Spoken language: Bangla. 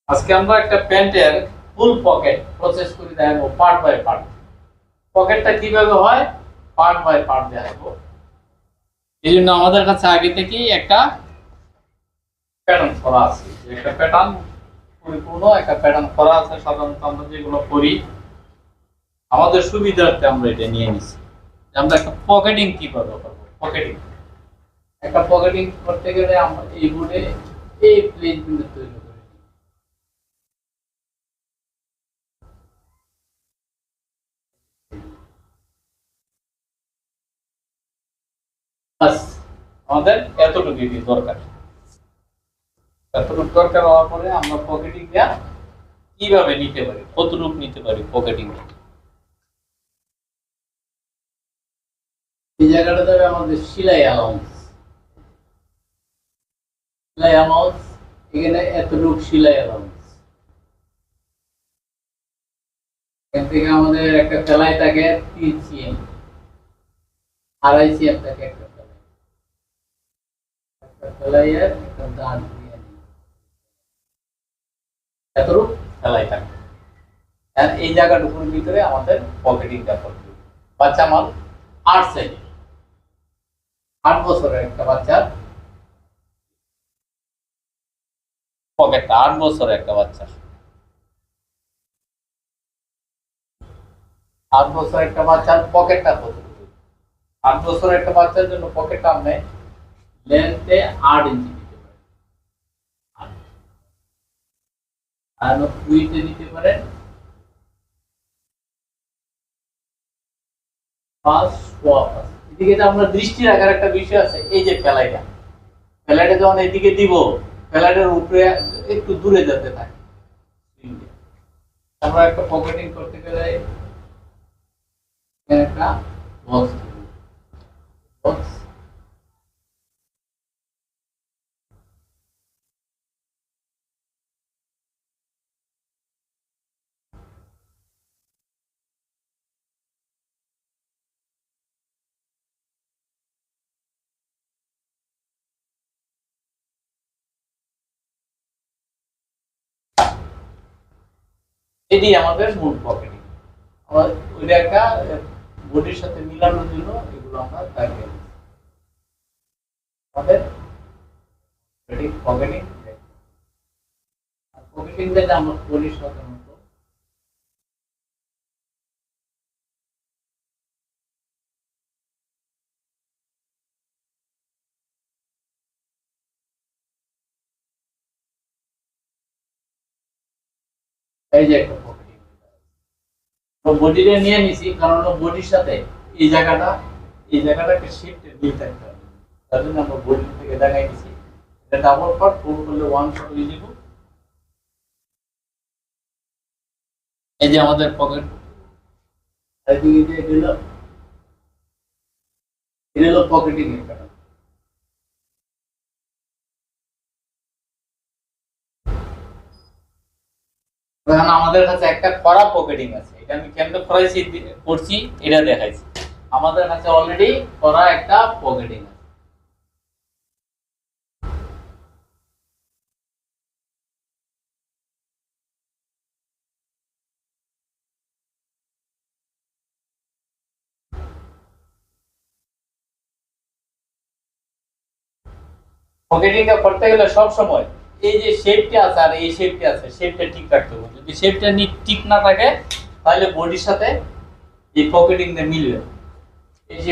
আজকে আমরা একটা প্যান্টের ফুল পকেট প্রসেস করে দেখাবো পার্ট বাই পার্ট। পকেটটা কিভাবে হয় পার্ট বাই পার্ট দেখাবো। এই জন্য আমাদের কাছে আগে থেকেই একটা প্যাটার্ন করা আছে, একটা প্যাটার্ন পরিপূর্ণ একটা প্যাটার্ন করা আছে। সাধারণত আমরা যেগুলো করি আমাদের সুবিধার্থে আমরা এটা নিয়ে নিছি। আমরা একটা পকেটিং কিভাবে করবো। একটা পকেটিং করতে গেলে আমরা এই বোর্ডে এই প্লেটগুলো তৈরি করি। আমাদের এতটুকু দরকার। এতটুকু দরকার হওয়ার পরে আমরা পকেটিংটা কিভাবে নিতে পারি, কতটুকু নিতে পারি পকেটিং। এই জায়গাটা যাবে আমাদের সেলাই অ্যালাউন্স। সেলাই অ্যালাউন্স এখানে এতটুকু সেলাই অ্যালাউন্স। এখান থেকে আমাদের একটা সেলাই থাকে 3 সিএম, 2.5 সিএম থাকে একটা সেলাই। একটা সেলাইয়ের একটা দাঁড় দিয়ে এতটুকু সেলাই থাকে। আর এই জায়গাটুকুর ভিতরে আমাদের পকেটিংটা করতে হবে। বাচ্চা মাল 8 সাইজ, 8 বছরের একটা বাচ্চার পকেটটা, 8 বছরের একটা বাচ্চার 8 বছরের একটা বাচ্চার পকেটটা কতটুকু। 8 বছরের একটা বাচ্চার জন্য পকেটটা আপনি লেন্থে 8 ইঞ্চি দিতে পারেন, আর উইথে দিতে পারেন 5 এদিকে যে আমরা দৃষ্টি রাখার একটা বিষয় আছে। এই যে ফেলাইটা যখন এদিকে দিব, ফেলাইটার উপরে একটু দূরে যেতে থাকে। আমরা একটা পকেটিং করতে গেলে একটা বক্স বক্স এটি আমাদের মূল পকেটিং। আমরা ওইটা একটা বডির সাথে মিলানোর জন্য এগুলো আমরা লাগিয়ে দিই। আমাদের পকেটিং আর পকেটিং যেটা আমরা করি সাধারণত এই যে একটা পকেটিং বডিটা নিয়ে নিছি, কারণ বডির সাথে এই জায়গাটাকে শিফট দিয়ে থাকতে হবে। তার জন্য আমরা বডি থেকে দেখাই দিছি। এটা ডাবল পার্ট, ফোল্ড করলে 1 শট হয়ে যাব। এই যে আমাদের পকেট, এইদিকে যে এটা হলো পকেটিং এর প্যাটার্ন। এখন আমাদের কাছে একটা করা পকেটিং আছে। এটা আমি কেমনে করছি এটা দেখাইছি। আমাদের কাছে অলরেডি করা একটা পকেটিং আছে। পকেটিংটা করতে গেলে সব সময় এই যে শেপটা আছে আর এই শেপটা আছে, শেপটা ঠিক রাখতে হবে। যদি শেপটা ঠিক না থাকে তাহলে বডির সাথে এই পকেটিংটা মিলবে।